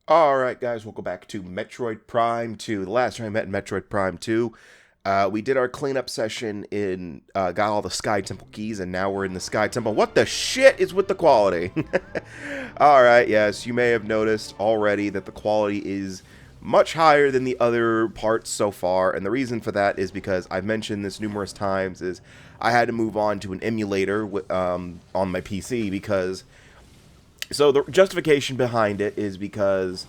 Alright guys, welcome back to Metroid Prime 2. The last time I met in Metroid Prime 2, we did our cleanup session in, got all the Sky Temple keys, and now we're in the Sky Temple. What the shit is with the quality? Alright, yes, you may have noticed already that the quality is much higher than the other parts so far, and the reason for that is because I've mentioned this numerous times, is I had to move on to an emulator on my PC because... So the justification behind it is because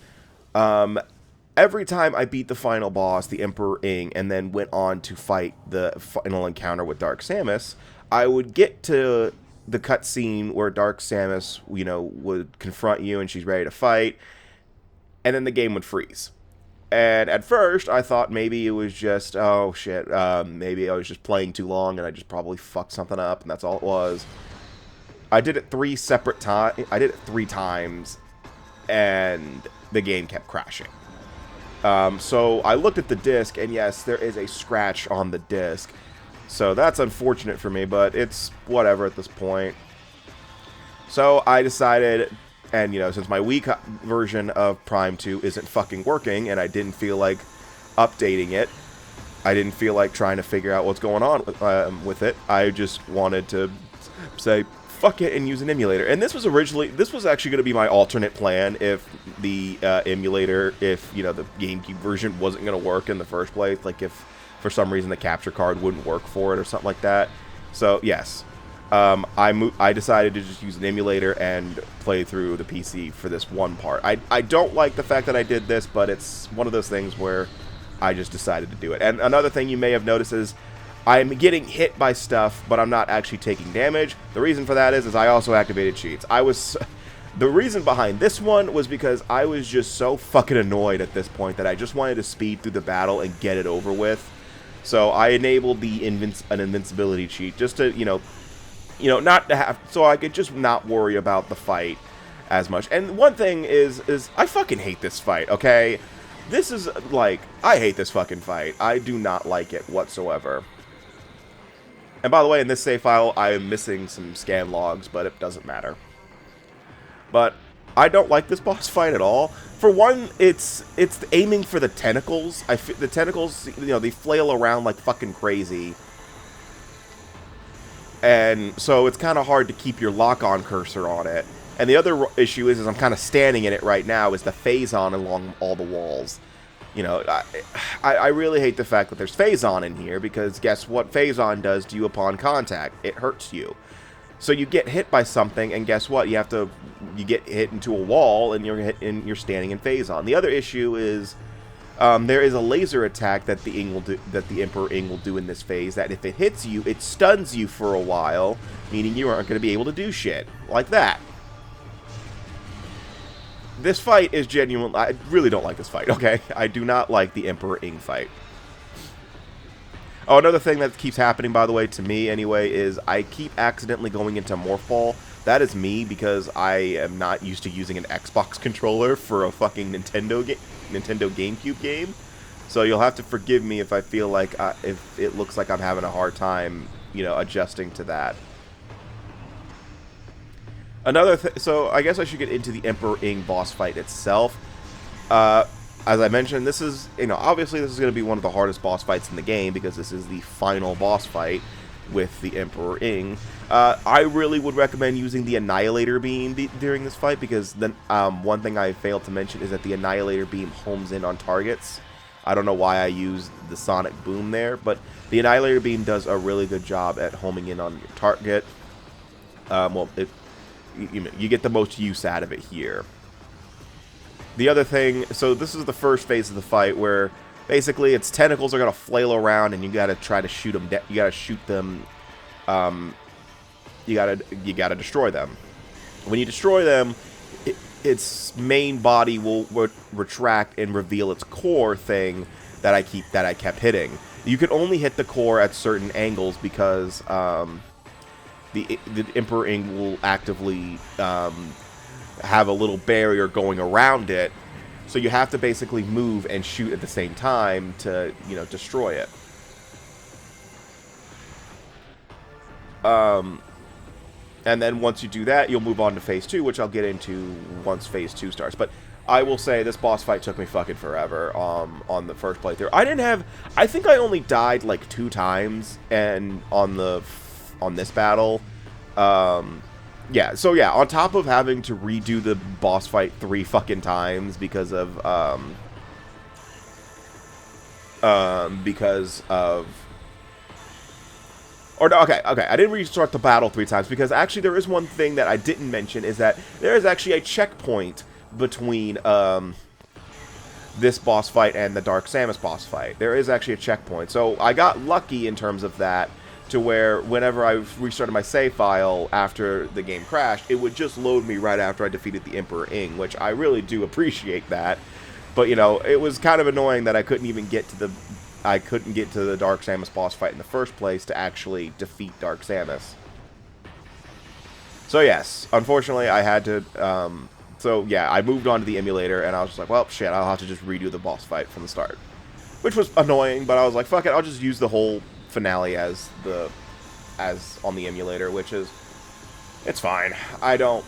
every time I beat the final boss, the Emperor Ing, and then went on to fight the final encounter with Dark Samus, I would get to the cutscene where Dark Samus, would confront you and she's ready to fight, and then the game would freeze. And at first, I thought maybe it was just, oh shit, maybe I was just playing too long and I just probably fucked something up, and that's all it was. I did it three times, and the game kept crashing. So I looked at the disc, and yes, there is a scratch on the disc. So that's unfortunate for me, but it's whatever at this point. So I decided, and since my Wii version of Prime 2 isn't fucking working, and I didn't feel like updating it, I didn't feel like trying to figure out what's going on with it. I just wanted to say, fuck it, and use an emulator. And this was actually going to be my alternate plan if the emulator, if the GameCube version wasn't going to work in the first place, like if for some reason the capture card wouldn't work for it or something like that. So yes, I decided to just use an emulator and play through the PC for this one part. I don't like the fact that I did this, but it's one of those things where I just decided to do it. And another thing you may have noticed is I'm getting hit by stuff, but I'm not actually taking damage. The reason for that is I also activated cheats. The reason behind this one was because I was just so fucking annoyed at this point that I just wanted to speed through the battle and get it over with. So I enabled an invincibility cheat just to, not to have, so I could just not worry about the fight as much. And one thing is I fucking hate this fight, okay? This is, like, I hate this fucking fight. I do not like it whatsoever. And by the way, in this save file, I am missing some scan logs, but it doesn't matter. But I don't like this boss fight at all. For one, it's aiming for the tentacles. The tentacles, they flail around like fucking crazy. And so it's kind of hard to keep your lock-on cursor on it. And the other issue is I'm kind of standing in it right now, is the phase-on along all the walls. I really hate the fact that there's phase-on in here, because guess what phase-on does to you upon contact? It hurts you. So you get hit by something, and guess what? You get hit into a wall, and you're standing in phase-on. The other issue is there is a laser attack that the Emperor Ing will do in this phase, that if it hits you, it stuns you for a while, meaning you aren't going to be able to do shit. Like that. This fight is genuine. I really don't like this fight, okay? I do not like the Emperor Ing fight. Oh, another thing that keeps happening, by the way, to me anyway, is I keep accidentally going into Morph Ball. That is me, because I am not used to using an Xbox controller for a fucking Nintendo GameCube game. So you'll have to forgive me if I feel like, if it looks like I'm having a hard time, adjusting to that. So I guess I should get into the Emperor Ing boss fight itself. As I mentioned, this is, obviously this is going to be one of the hardest boss fights in the game, because this is the final boss fight with the Emperor Ing. I really would recommend using the Annihilator Beam during this fight, because then one thing I failed to mention is that the Annihilator Beam homes in on targets. I don't know why I used the Sonic Boom there, but the Annihilator Beam does a really good job at homing in on your target. You get the most use out of it here. The other thing, so this is the first phase of the fight where basically its tentacles are gonna flail around, and you gotta try to shoot them. You gotta shoot them. You gotta destroy them. When you destroy them, its main body will retract and reveal its core thing that I kept hitting. You can only hit the core at certain angles, because the Emperor Ing will actively have a little barrier going around it, so you have to basically move and shoot at the same time to, destroy it. And then once you do that, you'll move on to Phase 2, which I'll get into once Phase 2 starts. But I will say this boss fight took me fucking forever on the first playthrough. I think I only died like 2 times and on this battle. Yeah, so yeah, on top of having to redo the boss fight 3 fucking times because of or no, okay, I didn't restart the battle 3 times because actually there is one thing that I didn't mention, is that there is actually a checkpoint between this boss fight and the Dark Samus boss fight. There is actually a checkpoint. So I got lucky in terms of that, to where whenever I restarted my save file after the game crashed, it would just load me right after I defeated the Emperor Ing, which I really do appreciate that. But, you know, it was kind of annoying that I couldn't even get to the Dark Samus boss fight in the first place to actually defeat Dark Samus. So yes, unfortunately I had to, so yeah, I moved on to the emulator and I was just like, well, shit, I'll have to just redo the boss fight from the start. Which was annoying, but I was like, fuck it, I'll just use the whole finale as on the emulator, which is, it's fine. I don't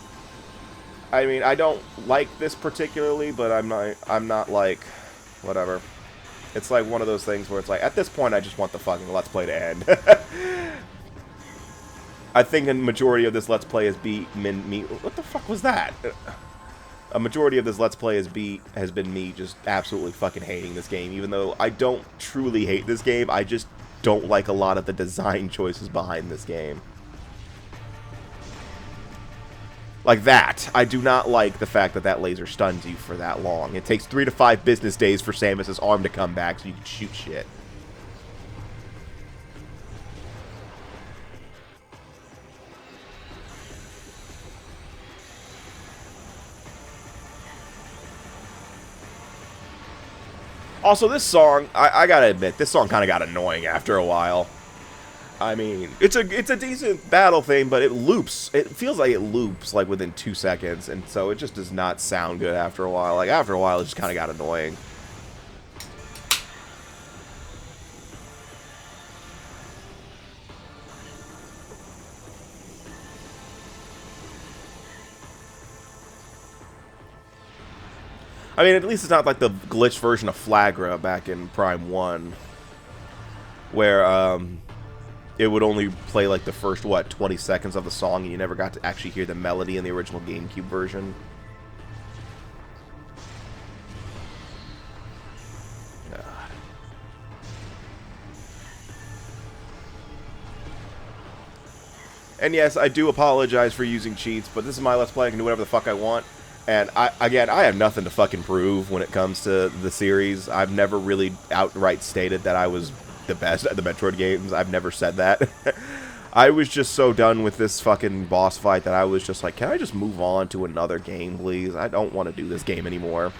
like this particularly, but I'm not like, whatever. It's like one of those things where it's like, at this point, I just want the fucking Let's Play to end. I think a majority of this Let's Play is me. What the fuck was that? A majority of this Let's Play has been me just absolutely fucking hating this game, even though I don't truly hate this game. I just don't like a lot of the design choices behind this game. Like that. I do not like the fact that that laser stuns you for that long. It takes 3 to 5 business days for Samus's arm to come back so you can shoot shit. Also, this song, I gotta admit, this song kind of got annoying after a while. I mean, it's a decent battle theme, but it loops. It feels like it loops like within 2 seconds, and so it just does not sound good after a while. Like after a while, it just kind of got annoying. I mean, at least it's not like the glitched version of Flagra back in Prime 1, where it would only play like the first, what, 20 seconds of the song, and you never got to actually hear the melody in the original GameCube version. And yes, I do apologize for using cheats, but this is my Let's Play. I can do whatever the fuck I want. And again, I have nothing to fucking prove when it comes to the series. I've never really outright stated that I was the best at the Metroid games. I've never said that. I was just so done with this fucking boss fight that I was just like, can I just move on to another game, please? I don't want to do this game anymore.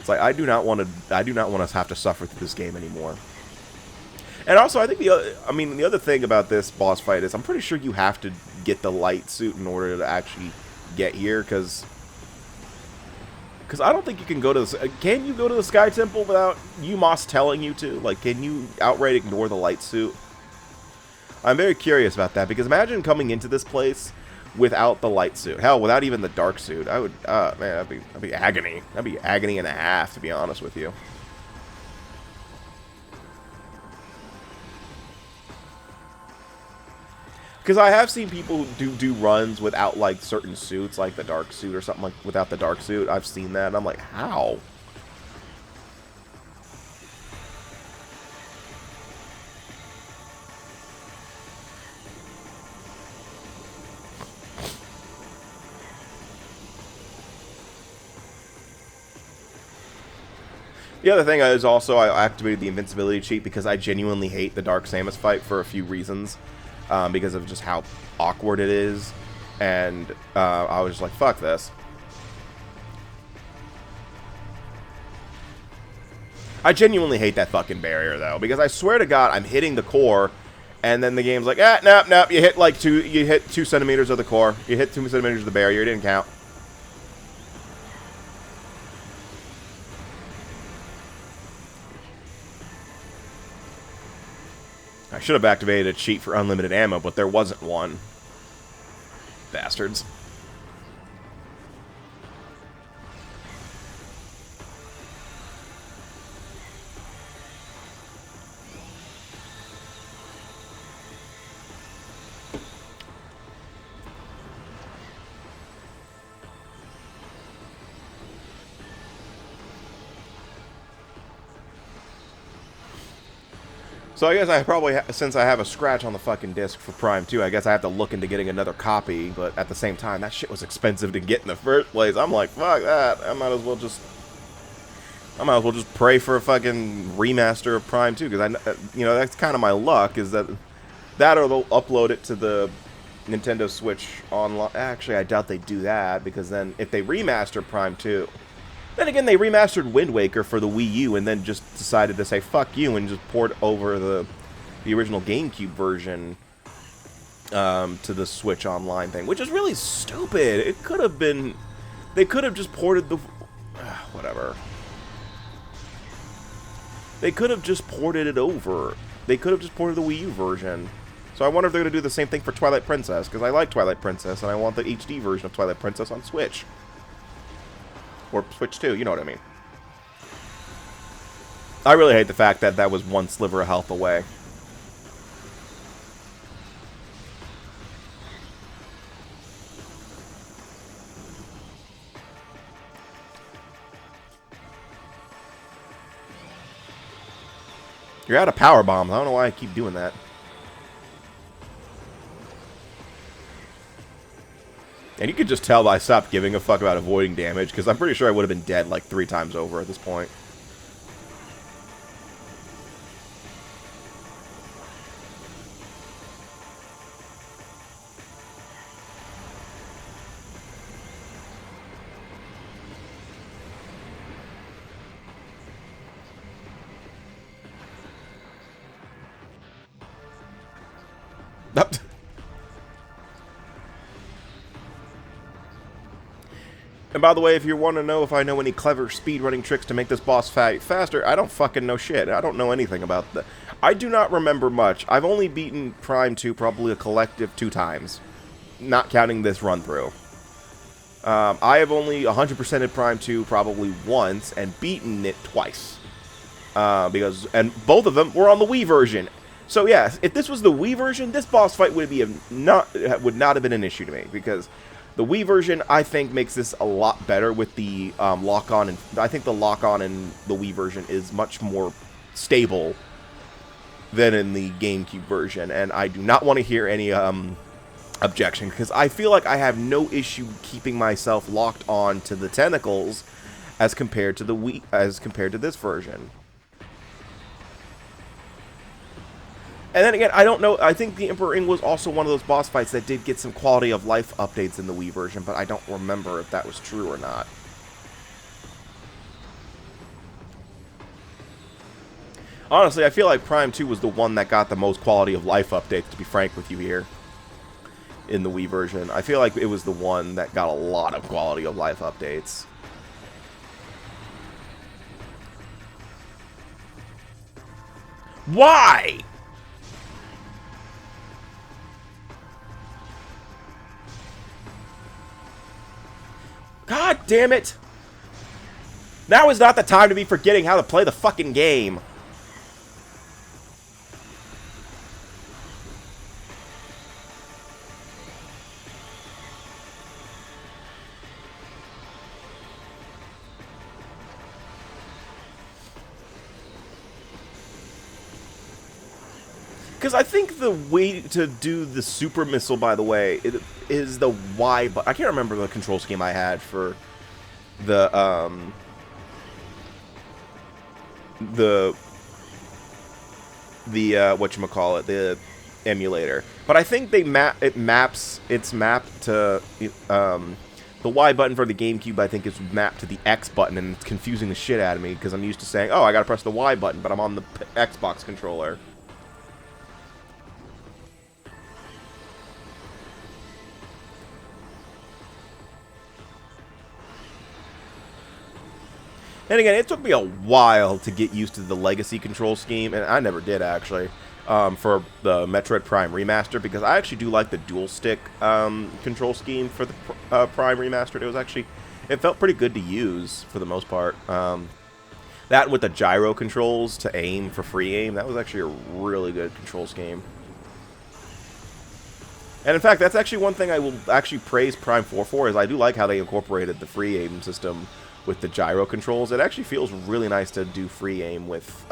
It's like, I do not want to have to suffer through this game anymore. And also, I think the other thing about this boss fight is I'm pretty sure you have to get the light suit in order to actually get here, because I don't think you can go to the... Can you go to the Sky Temple without UMOS telling you to? Like, can you outright ignore the light suit? I'm very curious about that, because imagine coming into this place without the light suit. Hell, without even the dark suit. I would... man, that'd be agony. That'd be agony and a half, to be honest with you. Because I have seen people do runs without, like, certain suits, like the dark suit or something, like, without the dark suit. I've seen that, and I'm like, how? The other thing is also I activated the invincibility cheat because I genuinely hate the Dark Samus fight for a few reasons. Because of just how awkward it is, and I was just like, fuck this. I genuinely hate that fucking barrier, though, because I swear to God, I'm hitting the core, and then the game's like, nope, you hit like 2 centimeters of the core, you hit 2 centimeters of the barrier, it didn't count. I should have activated a cheat for unlimited ammo, but there wasn't one. Bastards. So I guess I probably, since I have a scratch on the fucking disc for Prime 2, I guess I have to look into getting another copy, but at the same time, that shit was expensive to get in the first place. I'm like, fuck that. I might as well just pray for a fucking remaster of Prime 2, because you know, that's kind of my luck, is that or they'll upload it to the Nintendo Switch online. Actually, I doubt they do that, because then if they remaster Prime 2, then again, they remastered Wind Waker for the Wii U and then just decided to say, fuck you, and just port over the original GameCube version to the Switch Online thing, which is really stupid. It could have been... They could have just ported the... whatever. They could have just ported it over. They could have just ported the Wii U version. So I wonder if they're going to do the same thing for Twilight Princess, because I like Twilight Princess, and I want the HD version of Twilight Princess on Switch. Or Switch 2, you know what I mean. I really hate the fact that that was one sliver of health away. You're out of power bombs. I don't know why I keep doing that. And you could just tell I stopped giving a fuck about avoiding damage, because I'm pretty sure I would have been dead like 3 times over at this point. And by the way, if you want to know if I know any clever speedrunning tricks to make this boss fight faster, I don't fucking know shit. I don't know anything about that. I do not remember much. I've only beaten Prime 2 probably a collective 2 times, not counting this run-through. I have only 100%ed Prime 2 probably once and beaten it twice. And both of them were on the Wii version. So yeah, if this was the Wii version, this boss fight would not have been an issue to me, because the Wii version, I think, makes this a lot better with the lock-on, and I think the lock-on in the Wii version is much more stable than in the GameCube version, and I do not want to hear any objection, because I feel like I have no issue keeping myself locked on to the tentacles as compared to this version. And then again, I don't know, I think the Emperor Ing was also one of those boss fights that did get some quality of life updates in the Wii version, but I don't remember if that was true or not. Honestly, I feel like Prime 2 was the one that got the most quality of life updates, to be frank with you here, in the Wii version. I feel like it was the one that got a lot of quality of life updates. Why? God damn it! Now is not the time to be forgetting how to play the fucking game. Because I think the way to do the super missile, by the way, it is the Y button. I can't remember the control scheme I had for the whatchamacallit, the emulator. But I think it's mapped to the Y button for the GameCube. I think is mapped to the X button, and it's confusing the shit out of me because I'm used to saying, oh, I gotta press the Y button, but I'm on the Xbox controller. And again, it took me a while to get used to the legacy control scheme, and I never did, actually. for the Metroid Prime Remastered, because I actually do like the dual stick control scheme for the Prime Remastered. It felt pretty good to use for the most part. That with the gyro controls to aim for free aim, that was actually a really good control scheme. And in fact, that's actually one thing I will actually praise Prime 4 for, is I do like how they incorporated the free aim system with the gyro controls. It actually feels really nice to do free aim with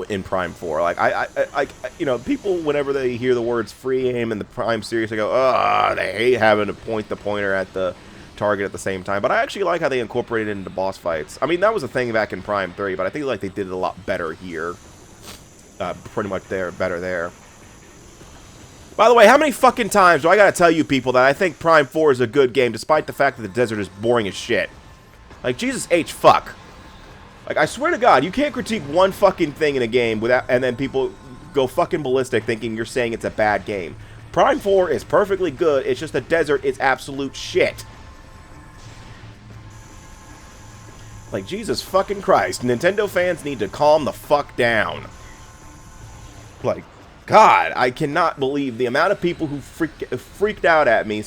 in Prime 4. Like I you know, people whenever they hear the words free aim in the Prime series, they go, "Oh, they hate having to point the pointer at the target at the same time." But I actually like how they incorporated it into boss fights. I mean, that was a thing back in Prime 3, but I think like they did it a lot better here. Pretty much better there. By the way, how many fucking times do I gotta tell you people that I think Prime 4 is a good game, despite the fact that the desert is boring as shit? Like, Jesus H. fuck. Like, I swear to God, you can't critique one fucking thing in a game without, and then people go fucking ballistic thinking you're saying it's a bad game. Prime 4 is perfectly good, it's just the desert is absolute shit. Like, Jesus fucking Christ, Nintendo fans need to calm the fuck down. Like, God, I cannot believe the amount of people who freaked out at me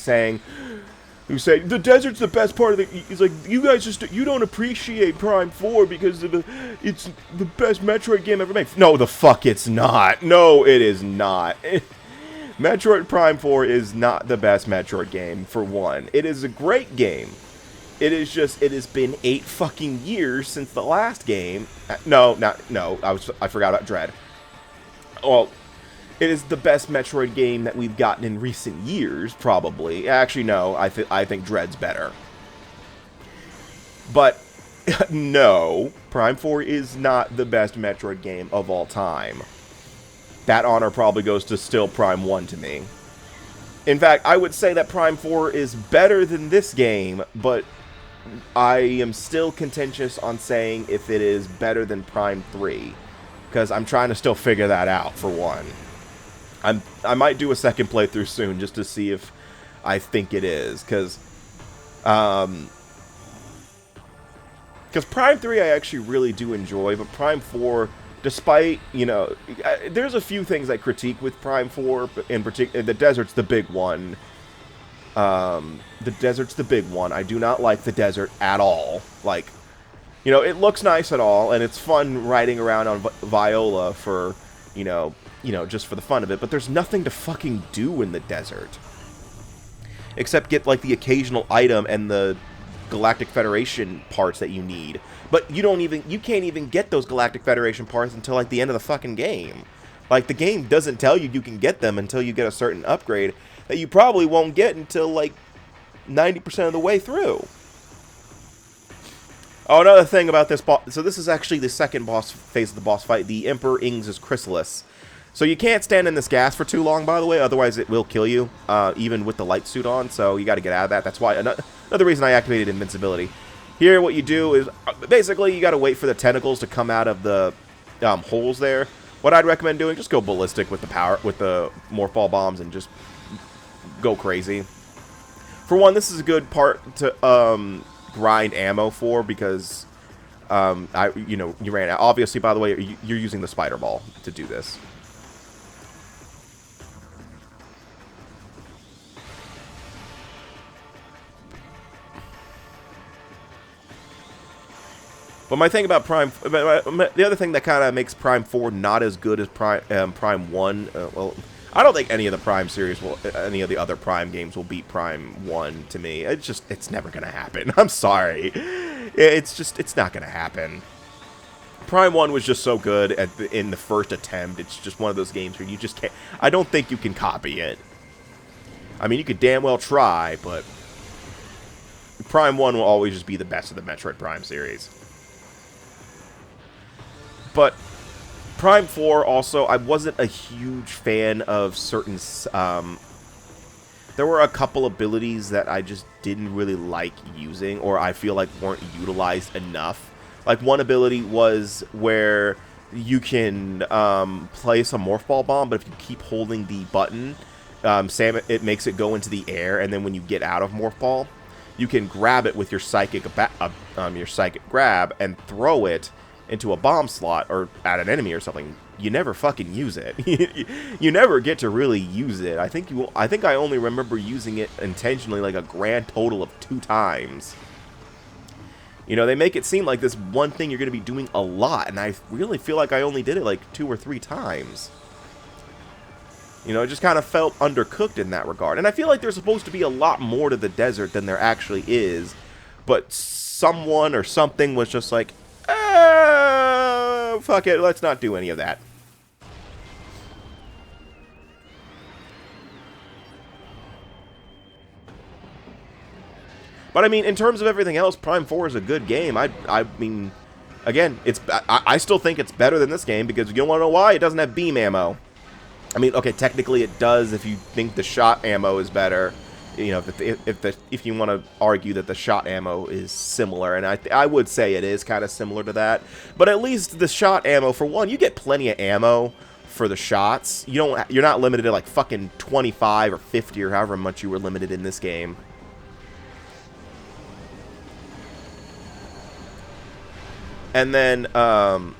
who say the desert's the best part of the. It's like, you guys you don't appreciate Prime 4 because it's the best Metroid game ever made. No, the fuck it's not. No, it is not. Metroid Prime 4 is not the best Metroid game, for one. It is a great game. It is just, it has been 8 fucking years since the last game. No, I forgot about Dread. Well, it is the best Metroid game that we've gotten in recent years, probably. Actually, no, I think Dread's better. But, no, Prime 4 is not the best Metroid game of all time. That honor probably goes to still Prime 1 to me. In fact, I would say that Prime 4 is better than this game, but I am still contentious on saying if it is better than Prime 3. Because I'm trying to still figure that out, for one. I might do a second playthrough soon just to see if I think it is, because Prime 3 I actually really do enjoy, but Prime 4, despite, you know, there's a few things I critique with Prime 4, but in particular, the desert's the big one. The desert's the big one. I do not like the desert at all. Like, you know, it looks nice at all, and it's fun riding around on Viola for, you know, just for the fun of it, but there's nothing to fucking do in the desert. Except get, like, the occasional item and the Galactic Federation parts that you need. But you can't even get those Galactic Federation parts until, like, the end of the fucking game. Like, the game doesn't tell you can get them until you get a certain upgrade that you probably won't get until, like, 90% of the way through. Oh, another thing about this boss, so this is actually the second boss phase of the boss fight, the Emperor Ings' Chrysalis. So you can't stand in this gas for too long, by the way, otherwise it will kill you, even with the light suit on, so you gotta get out of that. That's why, another reason I activated invincibility. Here, what you do is, basically, you gotta wait for the tentacles to come out of the holes there. What I'd recommend doing, just go ballistic with the Morphball bombs and just go crazy. For one, this is a good part to, grind ammo for, because, you ran out. Obviously, by the way, you're using the spider ball to do this. But my thing about Prime, the other thing that kind of makes Prime 4 not as good as Prime 1, well, I don't think any of the Prime series any of the other Prime games will beat Prime 1 to me. It's never going to happen. I'm sorry. It's not going to happen. Prime 1 was just so good in the first attempt. It's just one of those games where you just can't, I don't think you can copy it. I mean, you could damn well try, but Prime 1 will always just be the best of the Metroid Prime series. But Prime 4 also, I wasn't a huge fan of certain, there were a couple abilities that I just didn't really like using, or I feel like weren't utilized enough. Like, one ability was where you can place a Morphball bomb, but if you keep holding the button, it makes it go into the air, and then when you get out of Morphball, you can grab it with your psychic grab and throw it into a bomb slot or at an enemy or something, you never fucking use it. You never get to really use it. I think I only remember using it intentionally like a grand total of 2 times. You know, they make it seem like this one thing you're going to be doing a lot, and I really feel like I only did it like 2 or 3 times. You know, it just kind of felt undercooked in that regard. And I feel like there's supposed to be a lot more to the desert than there actually is. But someone or something was just like, fuck it, let's not do any of that. But I mean, in terms of everything else, Prime 4 is a good game. I mean, again, I still think it's better than this game because you don't want to know why? It doesn't have beam ammo. I mean, okay, technically it does if you think the shot ammo is better. You know, if you want to argue that the shot ammo is similar, and I would say it is kind of similar to that. But at least the shot ammo, for one, you get plenty of ammo for the shots. You're not limited to like fucking 25 or 50 or however much you were limited in this game. And then, but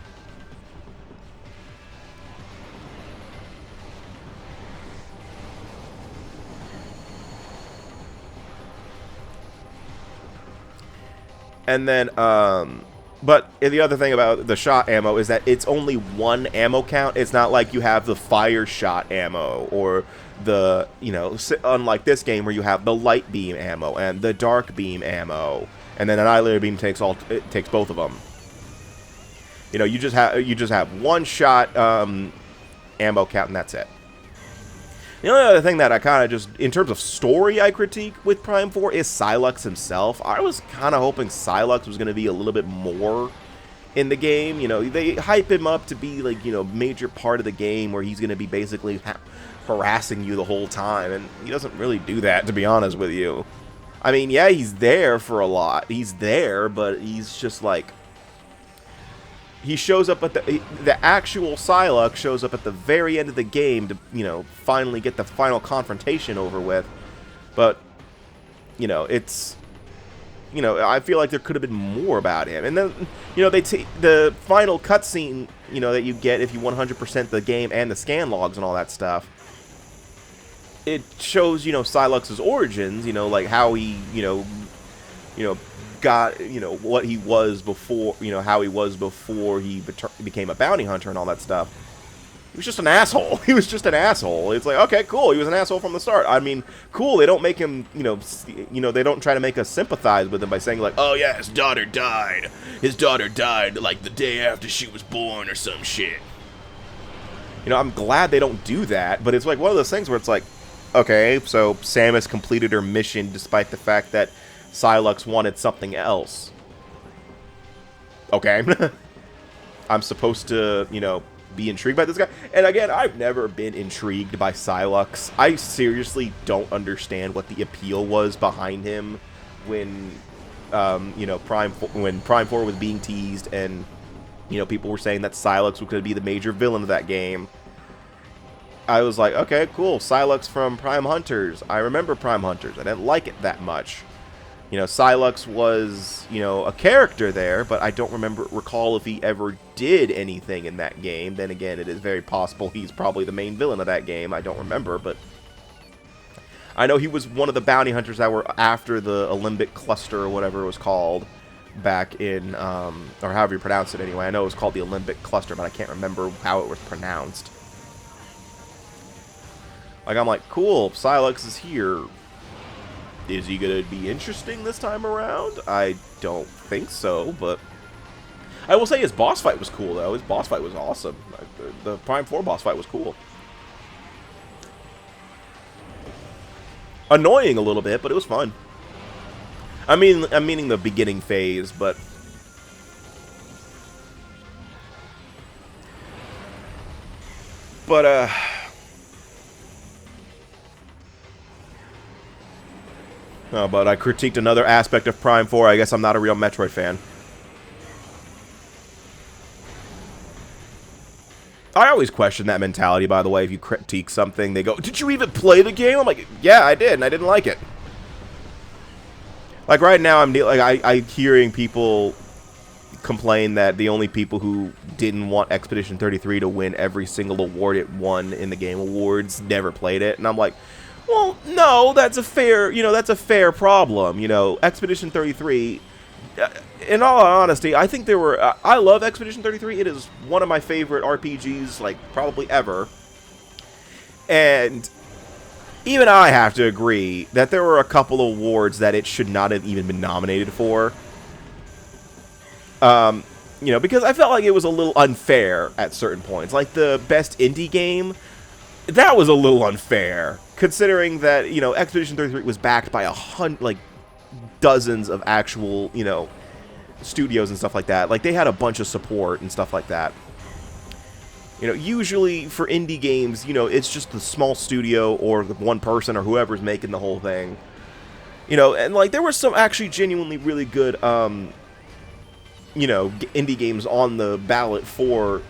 the other thing about the shot ammo is that it's only 1 ammo count. It's not like you have the fire shot ammo or the, you know, unlike this game where you have the light beam ammo and the dark beam ammo, and then Annihilator beam takes both of them. You know, you just have 1 shot ammo count, and that's it. The only other thing that I kind of just, in terms of story I critique with Prime 4 is Sylux himself. I was kind of hoping Sylux was going to be a little bit more in the game. You know, they hype him up to be, like, you know, major part of the game where he's going to be basically harassing you the whole time, and he doesn't really do that, to be honest with you. I mean, yeah, he's there for a lot. He's there, but he's just like... He shows up at the actual Sylux shows up at the very end of the game to, you know, finally get the final confrontation over with. But, you know, it's, you know, I feel like there could have been more about him. And then, you know, the final cutscene, you know, that you get if you 100% the game and the scan logs and all that stuff. It shows, you know, Sylux's origins, you know, like how he, you know, got, you know, what he was before, you know, how he was before he became a bounty hunter and all that stuff. He was just an asshole. He was just an asshole. It's like, okay, cool. He was an asshole from the start. I mean, cool. They don't make him, you know, they don't try to make us sympathize with him by saying like, oh yeah, his daughter died. His daughter died like the day after she was born or some shit. You know, I'm glad they don't do that, but it's like one of those things where it's like, okay, so Samus completed her mission despite the fact that Sylux wanted something else. Okay. I'm supposed to, you know, be intrigued by this guy. And again, I've never been intrigued by Sylux. I seriously don't understand what the appeal was behind him when, you know, when Prime 4 was being teased and, you know, people were saying that Sylux was going to be the major villain of that game. I was like, okay, cool. Sylux from Prime Hunters. I remember Prime Hunters. I didn't like it that much. You know, Sylux was, you know, a character there, but I don't recall if he ever did anything in that game. Then again, it is very possible he's probably the main villain of that game. I don't remember, but I know he was one of the bounty hunters that were after the Olympic Cluster or whatever it was called back in, or however you pronounce it anyway. I know it was called the Olympic Cluster, but I can't remember how it was pronounced. Like, I'm like, cool, Sylux is here. Is he going to be interesting this time around? I don't think so, but I will say his boss fight was cool, though. His boss fight was awesome. The Prime 4 boss fight was cool. Annoying a little bit, but it was fun. I mean, I'm meaning the beginning phase, but... Oh, but I critiqued another aspect of Prime 4. I guess I'm not a real Metroid fan. I always question that mentality, by the way. If you critique something, they go, did you even play the game? I'm like, yeah, I did, and I didn't like it. Like, right now, I'm hearing people complain that the only people who didn't want Expedition 33 to win every single award it won in the Game Awards never played it. And I'm like, well, no, that's a fair, that's a fair problem. Expedition 33, in all honesty, I think there were, I love Expedition 33. It is one of my favorite RPGs, like, probably ever. And even I have to agree that there were a couple of awards that it should not have even been nominated for. Because I felt like it was a little unfair at certain points. Like the best indie game, that was a little unfair, considering that, Expedition 33 was backed by dozens of actual, studios and stuff like that. Like, they had a bunch of support and stuff like that. Usually for indie games, it's just the small studio or the one person or whoever's making the whole thing. And, like, there were some actually genuinely really good, indie games on the ballot for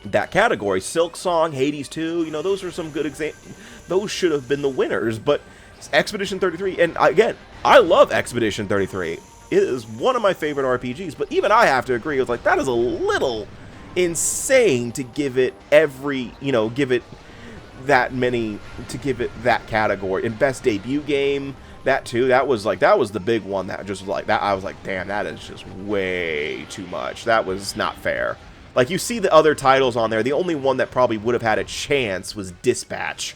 that category. Silksong, Hades 2, those are some good examples. Those should have been the winners, but Expedition 33, and again, I love Expedition 33. It is one of my favorite RPGs, but even I have to agree, it's like, that is a little insane to give it give it that category. And best debut game, that too, that was the big one that just was like, that I was like, damn, that is just way too much. That was not fair. Like, you see the other titles on there, the only one that probably would have had a chance was Dispatch.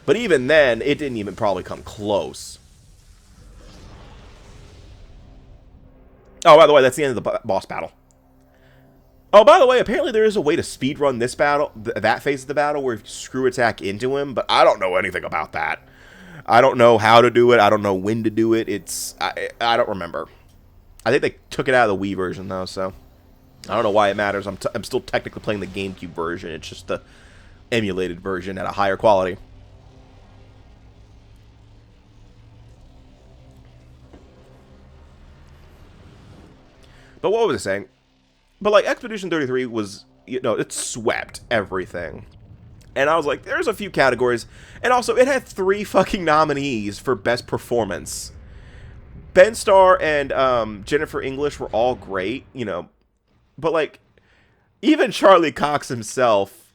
But even then, it didn't even probably come close. Oh, by the way, that's the end of the boss battle. Oh, by the way, apparently there is a way to speedrun this battle, that phase of the battle, where you screw attack into him, but I don't know anything about that. I don't know how to do it. I don't know when to do it. I don't remember. I think they took it out of the Wii version, though, so I don't know why it matters. I'm still technically playing the GameCube version. It's just the emulated version at a higher quality. But what was I saying? But, like, Expedition 33 was, it swept everything. And I was like, there's a few categories. And also, it had 3 fucking nominees for Best Performance. Ben Starr and Jennifer English were all great, But, like, even Charlie Cox himself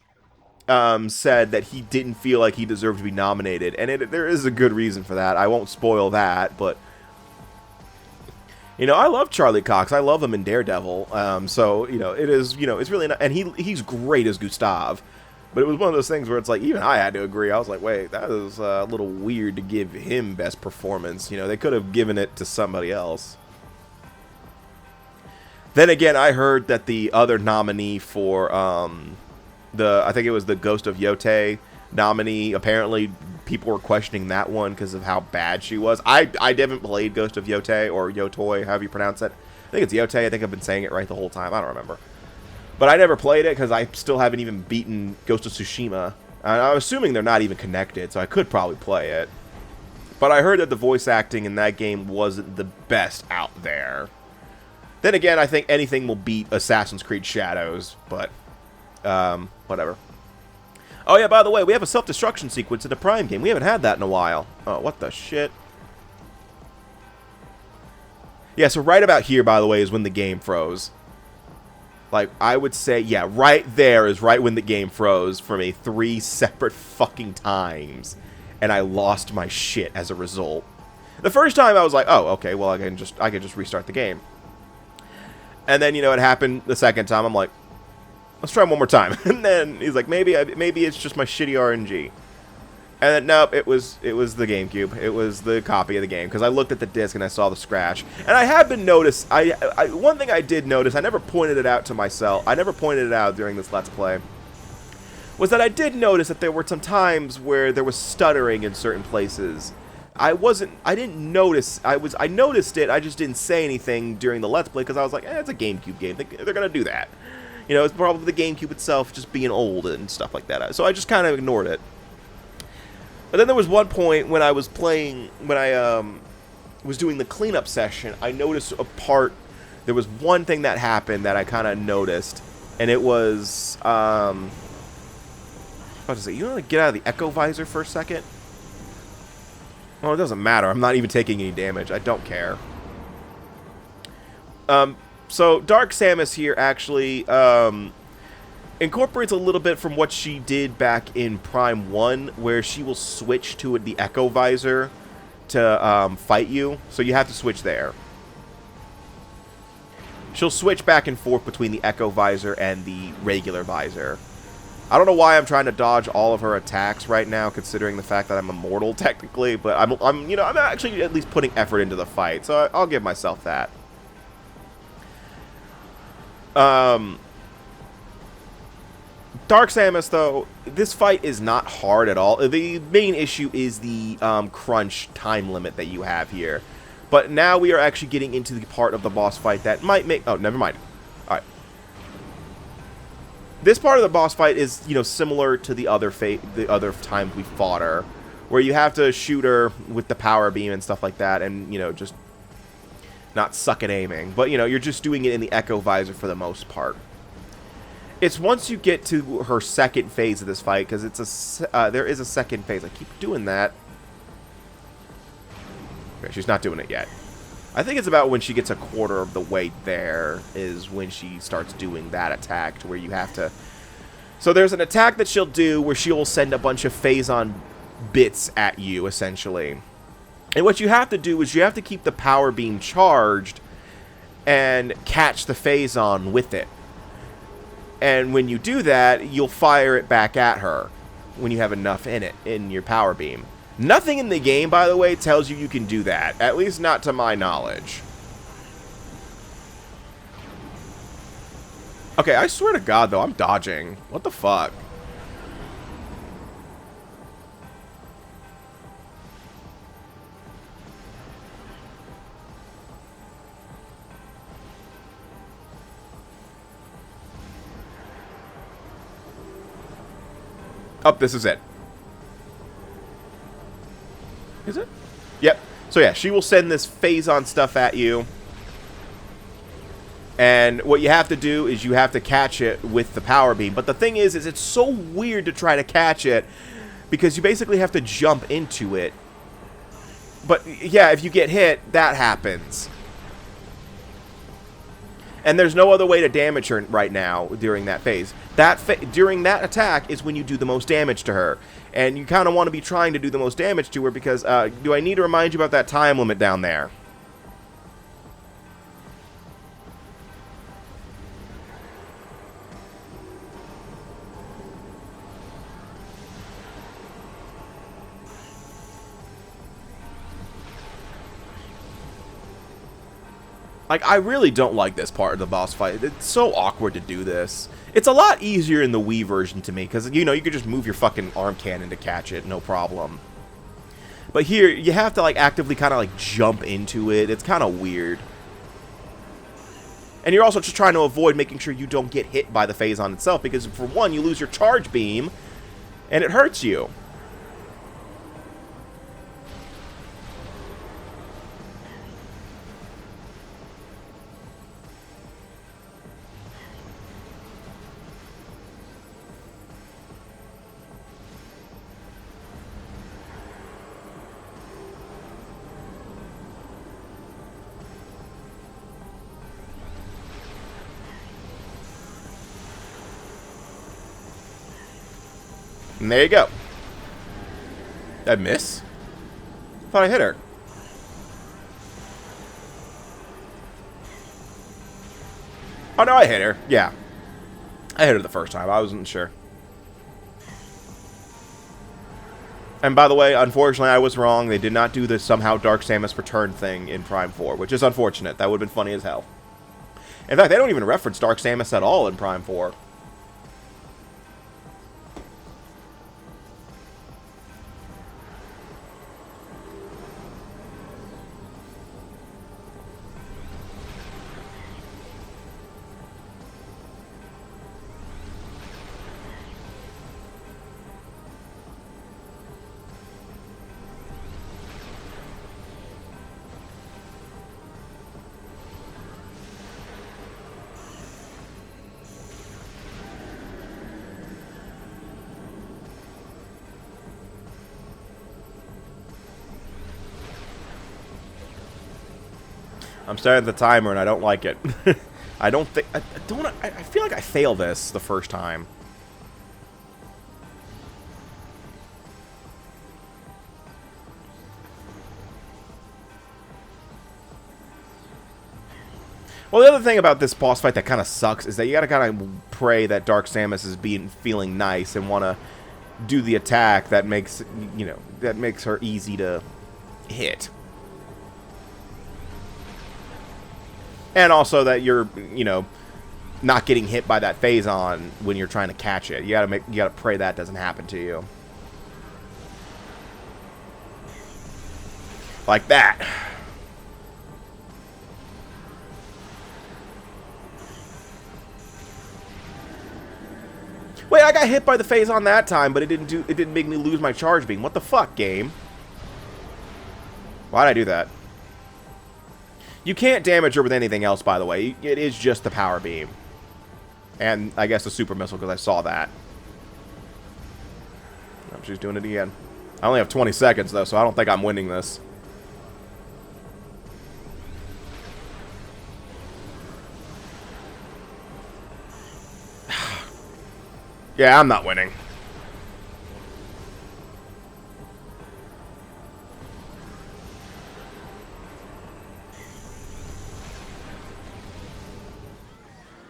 said that he didn't feel like he deserved to be nominated. And there is a good reason for that. I won't spoil that, but I love Charlie Cox. I love him in Daredevil. So, it is, it's really not, and he's great as Gustav. But it was one of those things where it's like, even I had to agree. I was like, wait, that is a little weird to give him Best Performance. They could have given it to somebody else. Then again, I heard that the other nominee for I think it was the Ghost of Yotei nominee, apparently people were questioning that one because of how bad she was. I haven't played Ghost of Yotei, or Yotoi, however you pronounce it. I think it's Yotei. I think I've been saying it right the whole time. I don't remember. But I never played it because I still haven't even beaten Ghost of Tsushima. And I'm assuming they're not even connected, so I could probably play it. But I heard that the voice acting in that game wasn't the best out there. Then again, I think anything will beat Assassin's Creed Shadows, but whatever. Oh yeah, by the way, we have a self-destruction sequence in the Prime game. We haven't had that in a while. Oh, what the shit? Yeah, so right about here, by the way, is when the game froze. Like, I would say, yeah, right there is right when the game froze for me 3 separate fucking times. And I lost my shit as a result. The first time I was like, oh, okay, well, I can just restart the game. And then, it happened the second time. I'm like, let's try one more time. And then he's like, maybe it's just my shitty RNG. And then, nope, it was the GameCube. It was the copy of the game. Because I looked at the disc and I saw the scratch. And I have been noticed. One thing I did notice, I never pointed it out to myself. I never pointed it out during this Let's Play. Was that I did notice that there were some times where there was stuttering in certain places. I didn't notice. I noticed it. I just didn't say anything during the Let's Play because I was like, it's a GameCube game. They're going to do that. It's probably the GameCube itself just being old and stuff like that. So I just kind of ignored it. But then there was one point when I was playing, when I was doing the cleanup session, I noticed there was one thing that happened that I kind of noticed, and it was, I was about to say, you want to get out of the echo visor for a second? Well, it doesn't matter. I'm not even taking any damage. I don't care. So Dark Samus here actually incorporates a little bit from what she did back in Prime 1, where she will switch to the Echo Visor to fight you. So you have to switch there. She'll switch back and forth between the Echo Visor and the regular visor. I don't know why I'm trying to dodge all of her attacks right now, considering the fact that I'm immortal technically, but I'm actually at least putting effort into the fight, so I'll give myself that. Dark Samus, though, this fight is not hard at all. The main issue is the crunch time limit that you have here. But now we are actually getting into the part of the boss fight that might make... Oh, never mind. All right. This part of the boss fight is, similar to the other times we fought her, where you have to shoot her with the power beam and stuff like that, and, just not suck at aiming. But, you're just doing it in the Echo Visor for the most part. It's once you get to her second phase of this fight, because there is a second phase. I keep doing that. Okay, she's not doing it yet. I think it's about when she gets a quarter of the way there is when she starts doing that attack, to where you have to... So there's an attack that she'll do where she'll send a bunch of Phazon bits at you, essentially. And what you have to do is you have to keep the power beam charged and catch the Phazon with it. And when you do that, you'll fire it back at her when you have enough in it, in your power beam. Nothing in the game, by the way, tells you can do that. At least not to my knowledge. Okay, I swear to God, though, I'm dodging. What the fuck? Oh, this is it. Is it? Yep. So yeah, she will send this Phazon stuff at you. And what you have to do is you have to catch it with the power beam. But the thing is it's so weird to try to catch it, because you basically have to jump into it. But yeah, if you get hit, that happens. And there's no other way to damage her right now during that phase. During that attack is when you do the most damage to her. And you kind of want to be trying to do the most damage to her because, do I need to remind you about that time limit down there? Like, I really don't like this part of the boss fight. It's so awkward to do this. It's a lot easier in the Wii version to me, because, you could just move your fucking arm cannon to catch it, no problem. But here, you have to, like, actively kind of, like, jump into it. It's kind of weird. And you're also just trying to avoid making sure you don't get hit by the Phazon itself, because, for one, you lose your charge beam, and it hurts you. And there you go. Did I miss? I thought I hit her. Oh, no, I hit her. Yeah. I hit her the first time. I wasn't sure. And by the way, unfortunately, I was wrong. They did not do the somehow Dark Samus return thing in Prime 4, which is unfortunate. That would have been funny as hell. In fact, they don't even reference Dark Samus at all in Prime 4. I'm starting the timer and I don't like it. I don't think... I feel like I fail this the first time. Well, the other thing about this boss fight that kind of sucks is that you gotta kind of pray that Dark Samus is feeling nice and want to do the attack that makes, you know, that makes her easy to hit. And also that you're, you know, not getting hit by that Phazon when you're trying to catch it. You gotta pray that doesn't happen to you. Like that. Wait, I got hit by the Phazon that time, but it didn't make me lose my charge beam. What the fuck, game? Why'd I do that? You can't damage her with anything else, by the way. It is just the power beam. And I guess the super missile, because I saw that. Oh, she's doing it again. I only have 20 seconds, though, so I don't think I'm winning this. Yeah, I'm not winning.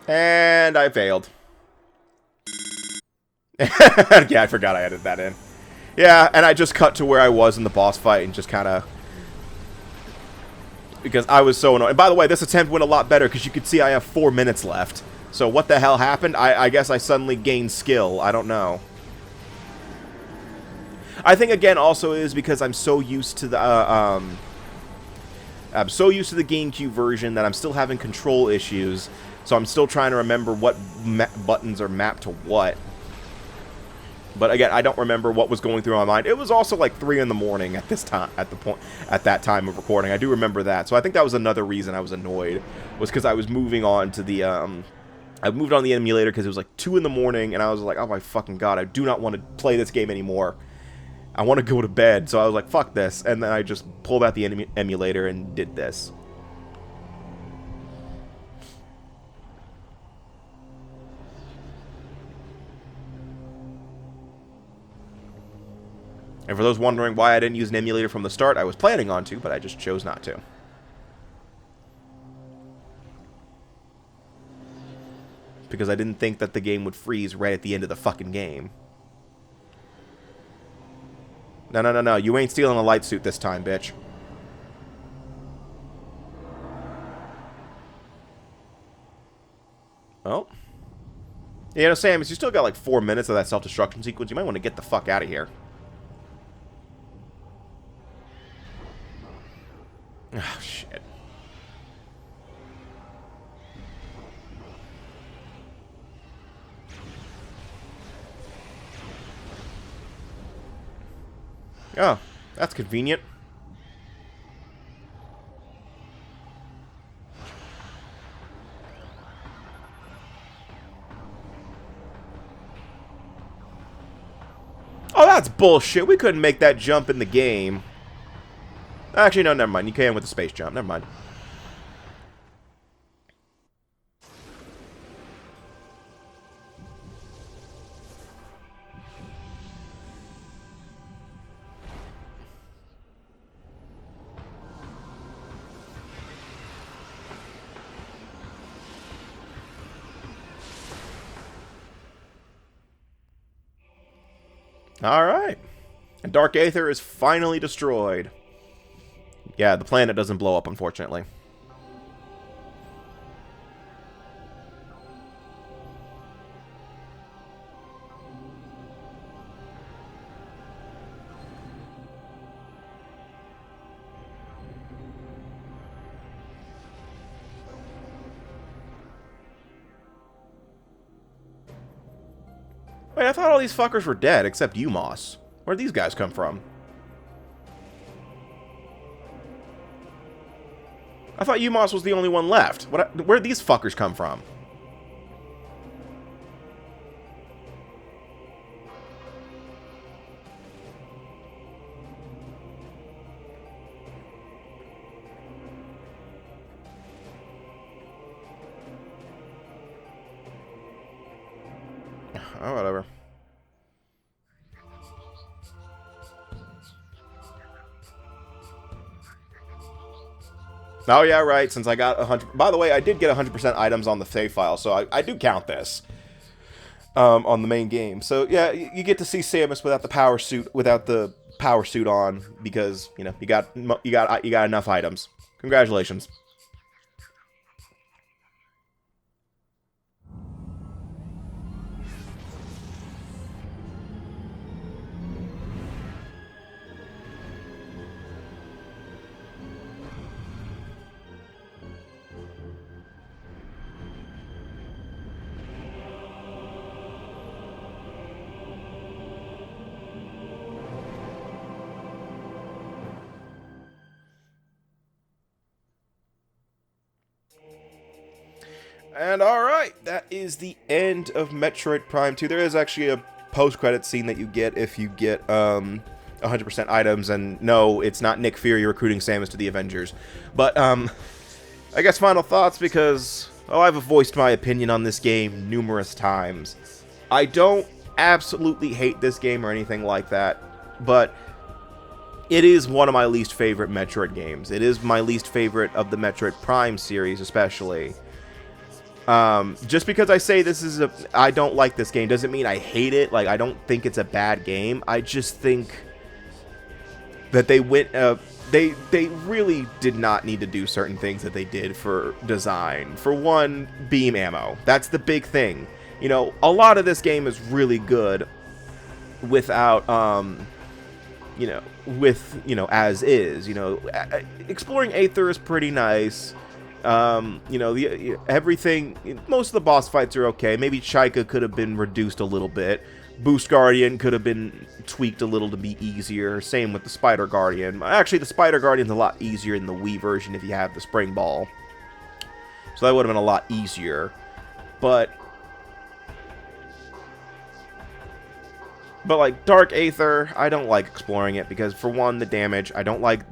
And I failed. Yeah, I forgot I added that in. Yeah, and I just cut to where I was in the boss fight and just kind of... Because I was so annoyed. And by the way, this attempt went a lot better because you could see I have 4 minutes left. So what the hell happened? I guess I suddenly gained skill. I don't know. I think, again, also is because I'm so used to the... I'm so used to the GameCube version that I'm still having control issues. So I'm still trying to remember what buttons are mapped to what. But again, I don't remember what was going through my mind. It was also like 3 in the morning at this time, at that time of recording. I do remember that. So I think that was another reason I was annoyed, was because I was moving on to the I moved on the emulator because it was like 2 in the morning, and I was like, oh my fucking god, I do not want to play this game anymore. I want to go to bed. So I was like, fuck this, and then I just pulled out the emulator and did this. And for those wondering why I didn't use an emulator from the start, I was planning on to, but I just chose not to. Because I didn't think that the game would freeze right at the end of the fucking game. No, no, no, no. You ain't stealing a light suit this time, bitch. Oh. Yeah, you know, Samus, you still got like 4 minutes of that self-destruction sequence. You might want to get the fuck out of here. Oh, shit. Oh, that's convenient. Oh, that's bullshit. We couldn't make that jump in the game. Actually, no, never mind. You can with the space jump. Never mind. Alright. And Dark Aether is finally destroyed. Yeah, the planet doesn't blow up, unfortunately. Wait, I thought all these fuckers were dead, except you, Moss. Where'd these guys come from? I thought Umos was the only one left. Where'd these fuckers come from? Oh, whatever. Oh, yeah, right, since I got 100... By the way, I did get 100% items on the save file, so I do count this on the main game. So, yeah, you get to see Samus without the power suit on, because, you know, you got enough items. Congratulations. And alright, that is the end of Metroid Prime 2. There is actually a post-credit scene that you get if you get 100% items, and no, it's not Nick Fury recruiting Samus to the Avengers. But, I guess final thoughts, because, I've voiced my opinion on this game numerous times. I don't absolutely hate this game or anything like that, but it is one of my least favorite Metroid games. It is my least favorite of the Metroid Prime series, especially. Just because I say I don't like this game doesn't mean I hate it. Like, I don't think it's a bad game. I just think that they went, they really did not need to do certain things that they did for design. For one, beam ammo. That's the big thing. You know, a lot of this game is really good without, you know, as is. You know, exploring Aether is pretty nice. You know, everything, most of the boss fights are okay. Maybe Chaika could have been reduced a little bit. Boost Guardian could have been tweaked a little to be easier. Same with the Spider Guardian. Actually, the Spider Guardian's a lot easier in the Wii version if you have the Spring Ball. So that would have been a lot easier. But like Dark Aether, I don't like exploring it because, for one, the damage. I don't like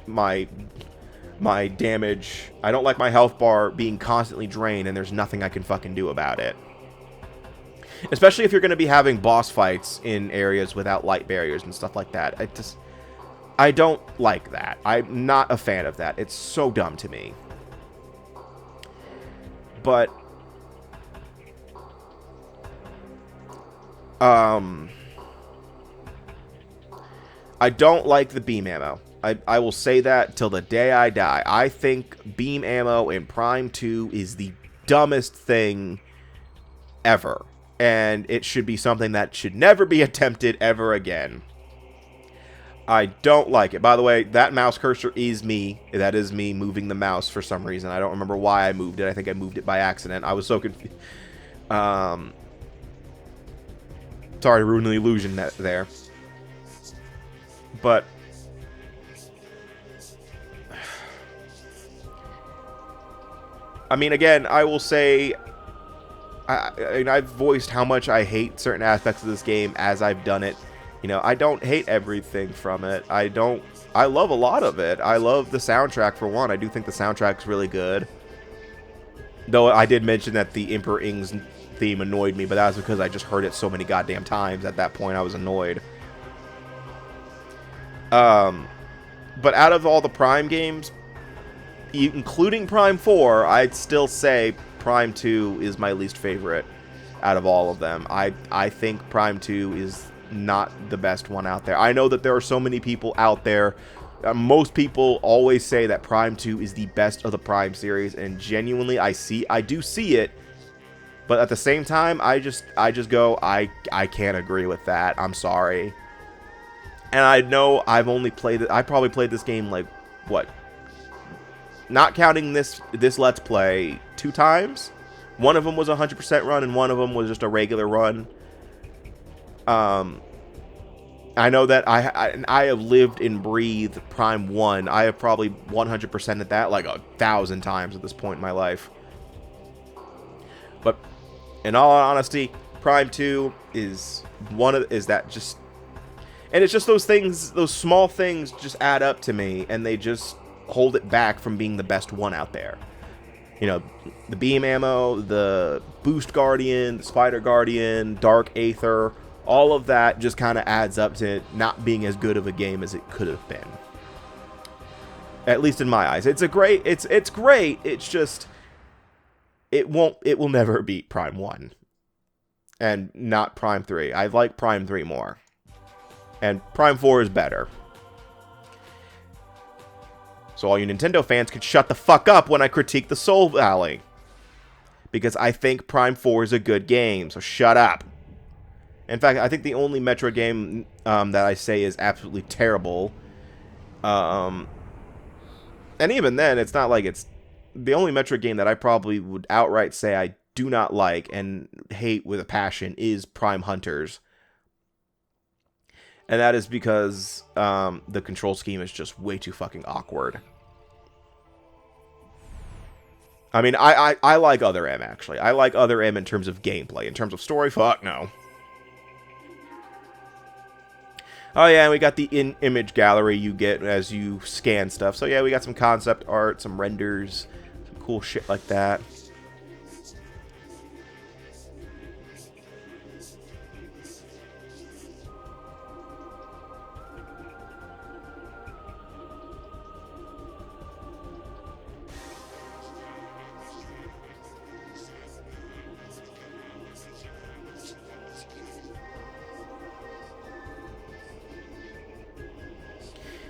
my damage. I don't like my health bar being constantly drained, and there's nothing I can fucking do about it. Especially if you're going to be having boss fights in areas without light barriers and stuff like that. I don't like that. I'm not a fan of that. It's so dumb to me. But I don't like the beam ammo. I will say that till the day I die. I think beam ammo in Prime 2 is the dumbest thing ever. And it should be something that should never be attempted ever again. I don't like it. By the way, that mouse cursor is me. That is me moving the mouse for some reason. I don't remember why I moved it. I think I moved it by accident. I was so confused. Sorry to ruin the illusion there. But I mean, again, I will say, I've voiced how much I hate certain aspects of this game as I've done it. You know, I don't hate everything from it. I love a lot of it. I love the soundtrack, for one. I do think the soundtrack's really good. Though I did mention that the Emperor Ing's theme annoyed me, but that was because I just heard it so many goddamn times. At that point, I was annoyed. But out of all the Prime games, including Prime 4, I'd still say Prime 2 is my least favorite out of all of them. I think Prime 2 is not the best one out there. I know that there are so many people out there. Most people always say that Prime 2 is the best of the Prime series, and genuinely, I do see it. But at the same time, I just go, I can't agree with that. I'm sorry. And I know I've only played it. I probably played this game like, what? Not counting this Let's Play, 2 times. One of them was a 100% run, and one of them was just a regular run. I know that I have lived and breathed Prime 1. I have probably 100%ed that like 1,000 times at this point in my life. But in all honesty, Prime 2 is just... And it's just those things, those small things just add up to me, and they just hold it back from being the best one out there. You know, the beam ammo, the boost guardian, the spider guardian, Dark Aether, all of that just kind of adds up to not being as good of a game as it could have been. At least in my eyes. It's great. It's just it will never beat Prime 1. And not Prime 3. I like Prime 3 more. And Prime 4 is better. So all you Nintendo fans can shut the fuck up when I critique the Soul Valley. Because I think Prime 4 is a good game, so shut up. In fact, I think the only Metroid game that I say is absolutely terrible. And even then, it's not like it's... The only Metroid game that I probably would outright say I do not like and hate with a passion is Prime Hunters. And that is because the control scheme is just way too fucking awkward. I mean, I like Other M, actually. I like Other M in terms of gameplay. In terms of story, fuck no. Oh yeah, and we got the in-image gallery you get as you scan stuff. So yeah, we got some concept art, some renders, some cool shit like that.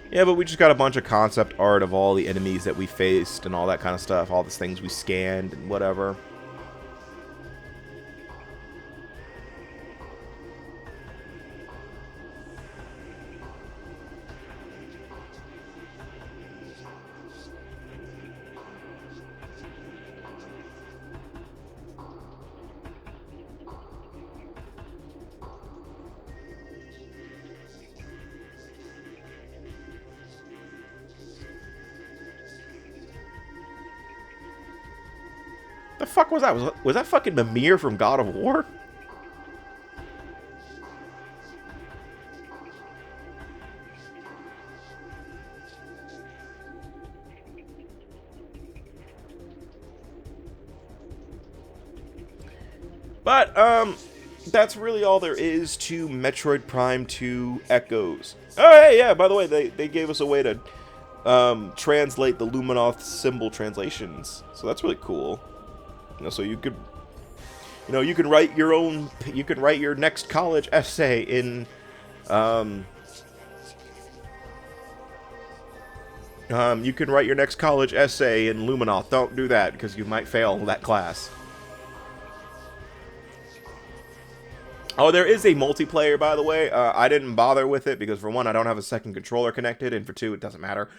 Yeah, but we just got a bunch of concept art of all the enemies that we faced and all that kind of stuff. All the things we scanned and whatever. The fuck was that? Was that fucking Mimir from God of War? But, that's really all there is to Metroid Prime 2 Echoes. Oh, hey, yeah, by the way, they gave us a way to, translate the Luminoth symbol translations. So that's really cool. You know, so you could, you know, you can write your own, you can write your next college essay in, you can write your next college essay in Luminoth. Don't do that, because you might fail that class. Oh, there is a multiplayer, by the way. I didn't bother with it, because for one, I don't have a second controller connected, and for two, it doesn't matter.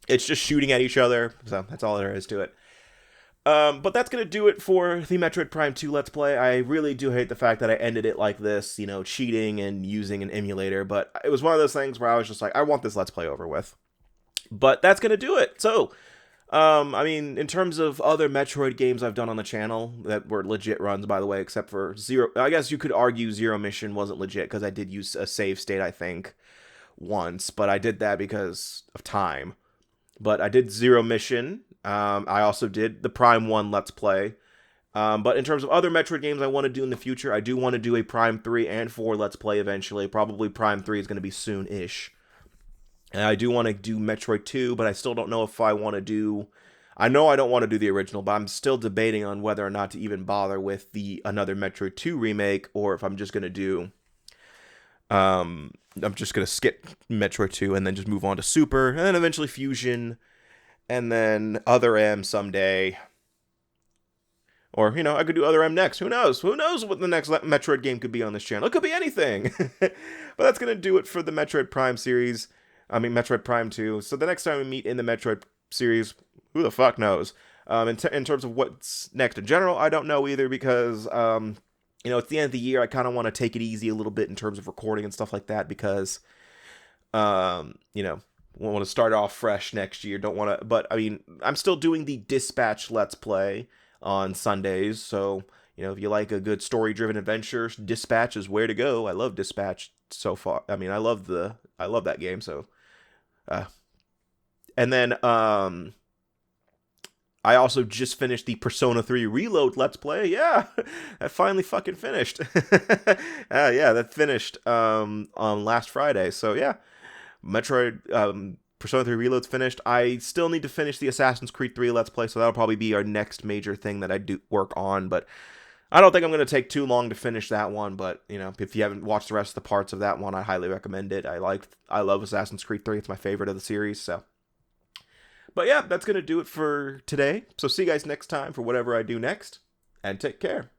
It's just shooting at each other, so that's all there is to it. But that's going to do it for the Metroid Prime 2 Let's Play. I really do hate the fact that I ended it like this, you know, cheating and using an emulator, but it was one of those things where I was just like, I want this Let's Play over with. But that's going to do it. So, I mean, in terms of other Metroid games I've done on the channel that were legit runs, by the way, except for Zero... I guess you could argue Zero Mission wasn't legit, because I did use a save state, I think, once, but I did that because of time. But I did Zero Mission. I also did the Prime 1 Let's Play. But in terms of other Metroid games I want to do in the future, I do want to do a Prime 3 and 4 Let's Play eventually. Probably Prime 3 is going to be soon-ish. And I do want to do Metroid 2, but I still don't know if I want to do... I know I don't want to do the original, but I'm still debating on whether or not to even bother with another Metroid 2 remake, or if I'm just going to do... I'm just going to skip Metroid 2 and then just move on to Super, and then eventually Fusion, and then Other M someday. Or, you know, I could do Other M next. Who knows? Who knows what the next Metroid game could be on this channel? It could be anything. But that's going to do it for the Metroid Prime series. I mean, Metroid Prime 2. So the next time we meet in the Metroid series, who the fuck knows? In terms of what's next in general, I don't know either, because, you know, it's the end of the year. I kind of want to take it easy a little bit in terms of recording and stuff like that, because, you know, want to start off fresh next year. Don't want to, but I mean, I'm still doing the Dispatch Let's Play on Sundays. So, you know, if you like a good story-driven adventure, Dispatch is where to go. I love Dispatch so far. I mean, I love that game. So, and then, I I also just finished the Persona 3 Reload Let's Play. Yeah, that finally fucking finished. Yeah, that finished on last Friday. So yeah, Metroid Persona 3 Reload's finished. I still need to finish the Assassin's Creed 3 Let's Play, so that'll probably be our next major thing that I do work on. But I don't think I'm going to take too long to finish that one. But you know, if you haven't watched the rest of the parts of that one, I highly recommend it. I love Assassin's Creed 3. It's my favorite of the series. So. But yeah, that's going to do it for today. So see you guys next time for whatever I do next, and take care.